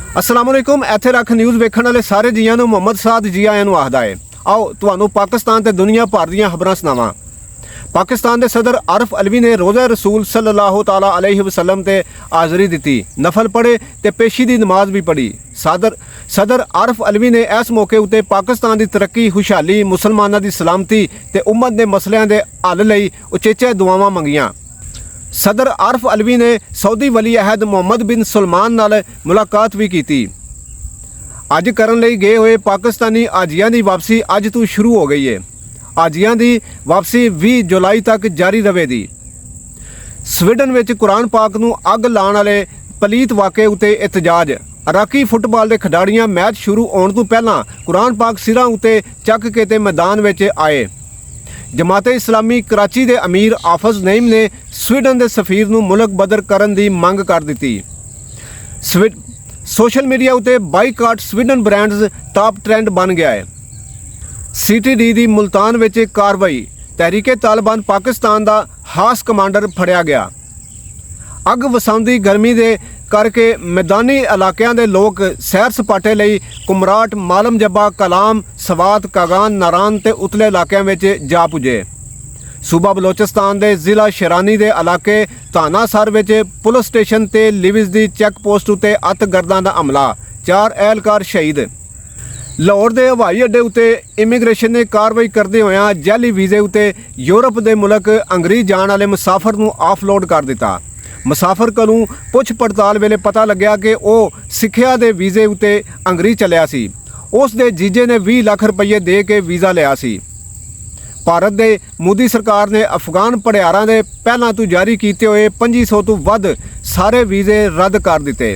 अस्सलामुअलैकुम। इत्थे रख न्यूज़ वेखण वाले सारे जियां नूं मुहम्मद साद जी आयां नूं आखदा है। आओ तुहानूं पाकिस्तान ते दुनिया भर दीयां खबरां सुणावां। पाकिस्तान के सदर आरिफ अलवी ने रोज़ा रसूल सल्लल्लाहु ताला अलैहि वसल्लम ते हाज़री दी, नफल पढ़े ते पेशी दी नमाज भी पढ़ी। सदर आरिफ अलवी ने इस मौके उत्ते पाकिस्तान की तरक्की, खुशहाली, मुसलमानों की सलामती ते उम्मत के मसलियां दे हल लई उचेचे दुआवां मंगियां। सदर आरिफ अलवी ने सऊदी वली अहद मोहम्मद बिन सलमान नाल मुलाकात भी की। अज करन लई गए हुए पाकिस्तानी हाजियां की वापसी अज तो शुरू हो गई है। हाजियां की वापसी 20 जुलाई तक जारी रहेगी। स्वीडन में कुरान पाक नूं अग लाने वाले पलीत वाक़े उत्ते एहतजाज। अराकी फुटबाल के खिडारियां मैच शुरू होने तो पहला कुरान पाक सिरां उत्ते चक के ते मैदान में आए। जमाते इस्लामी कराची के अमीर आफज नईम ने स्वीडन के सफीर नूं मुल्क बदर करन दी मंग कर दी। सोशल मीडिया उत्ते boycott Sweden brands top trend बन गया है। CTD की मुल्तान में कार्रवाई। तहरीके तालिबान पाकिस्तान का खास कमांडर फड़िया गया। अग वसाउंदी गर्मी के करके मैदानी इलाकों के लोग सैर सपाटे लई कुमराट, मालम जब्बा, कलाम, सवात, कागान, नारान ते उतले इलाकों में जा पुजे। सूबा बलोचिस्तान के जिला शेरानी के इलाके तानासर में पुलिस स्टेशन ते लिविज की चैक पोस्ट उत्ते अतगर्दां दा हमला, 4 एहलकार शहीद। लाहौर के हवाई अड्डे उत्ते इमीग्रेशन ने कार्रवाई करते हुए जैली वीजे उत्ते यूरोप के मुल्क अंग्रेज जाने वाले मुसाफर नूं ऑफलोड कर दिता। मुसाफर कोलों पुछ पड़ताल वेले पता लग्या कि वह सिक्ख्या के वीजे उत्ते अंग्रेज चलिया सी। उस दे जीजे ने 20 लाख रुपये दे के वीज़ा लिया सी। भारत के मोदी सरकार ने अफगान भड़ियारां दे पहलां तो जारी किए हुए 2500 तो वध सारे वीजे रद्द कर दिते।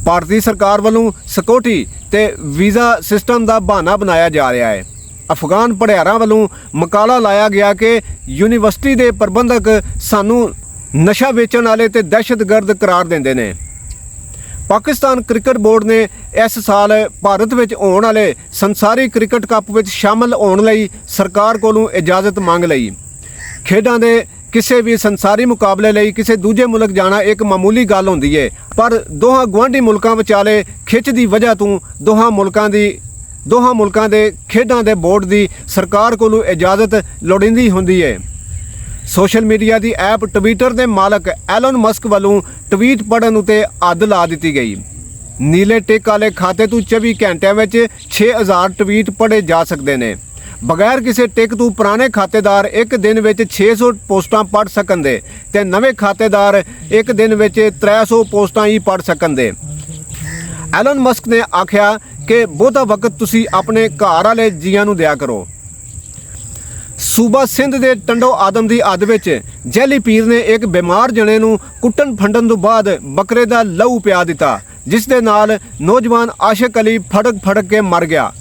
भारतीय सरकार वालों सिक्योरिटी ते वीज़ा सिस्टम का बहाना बनाया जा रहा है। अफगान भड़ियारां वालों मकाला लाया गया कि यूनीवर्सिटी के प्रबंधक सानू नशा वेचण वाले ते दहशतगर्द करार देंदे ने। पाकिस्तान क्रिकेट बोर्ड ने इस साल भारत में होने वाले संसारी क्रिकेट कप में शामिल होने लई सरकार कोलों इजाज़त मांग लई। खेडां दे किसी भी संसारी मुकाबले लई किसी दूजे मुल्क जाना एक मामूली गल होंदी है, पर दोहां गुआढ़ी मुल्कां विचाले खिच की वजह तो दोहां मुल्कां दे खेडां दे बोर्ड की सरकार कोलों इजाज़त लोड़ींदी हुंदी है। सोशल मीडिया की ऐप ट्विटर के मालक एलन मस्क वालों ट्वीट पढ़न उत्ते हद ला दी गई। नीले टिक वाले खाते तो 24 घंटिया में 6000 ट्वीट पढ़े जा सकते हैं। बगैर किसी टिक तो पुराने खातेदार एक दिन में 600 पोस्टां पढ़ सकन दे ते नवे खातेदार एक दिन में 300 पोस्टां ही पढ़ सकन दे। एलन मस्क ने आख्या कि बहुता वक्त तुसी अपने घर वाले जियां नूं दिया करो। सूबा सिंध के टंडो आदम की हद में जैली पीर ने एक बीमार जने नूं कुट्टन फंडन तो बाद बकरे का लहू पिया दिता, जिस दे नाल नौजवान आशिक अली फड़क के मर गया।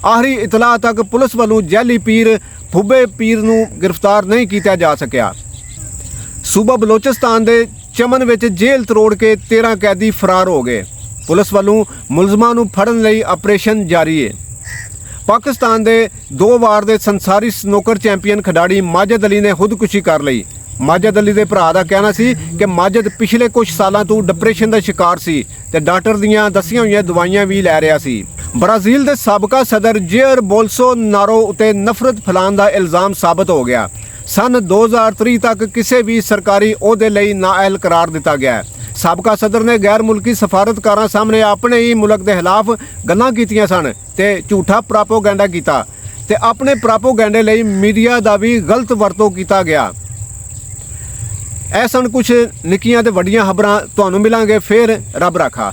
आखिरी इतला तक पुलिस वालों जैली पीर फुब्बे पीर नूं गिरफ्तार नहीं किया जा सकिया। सूबा बलोचिस्तान के चमन में जेल तरोड़ के 13 कैदी फरार हो गए। पुलिस वालों मुलजमां नूं फड़न लई ऑपरेशन जारी है। पाकिस्तान के 2 वार के संसारी स्नूकर चैंपीयन खिडारी माजिद अली ने खुदकुशी कर ली। माजिद अली के भरा का कहना सी कि माजिद पिछले कुछ सालों तो डिप्रेशन का शिकार सी ते डॉक्टर दियां दसियां हुई दवाइयां भी लै रहा सी। ब्राज़ील के साबका सदर जेयर बोल्सोनारो उत्ते नफरत फैलाने का इल्ज़ाम साबित हो गया। सन 2023 तक किसी भी सरकारी ओहदे लई नाअहल करार दिता गया है। साबका सदर ने गैर मुल्की सफारतकारां सामने अपने ही मुल्क के खिलाफ गल्लां कीतियां सन ते झूठा प्रापोगैंडा किया ते अपने प्रापोगैंडे लई मीडिया का भी गलत वरतों किया गया। ऐ सन कुछ निक्कियां ते वड्डियां खबरां। तुहानूं मिलांगे फिर। रब राखा।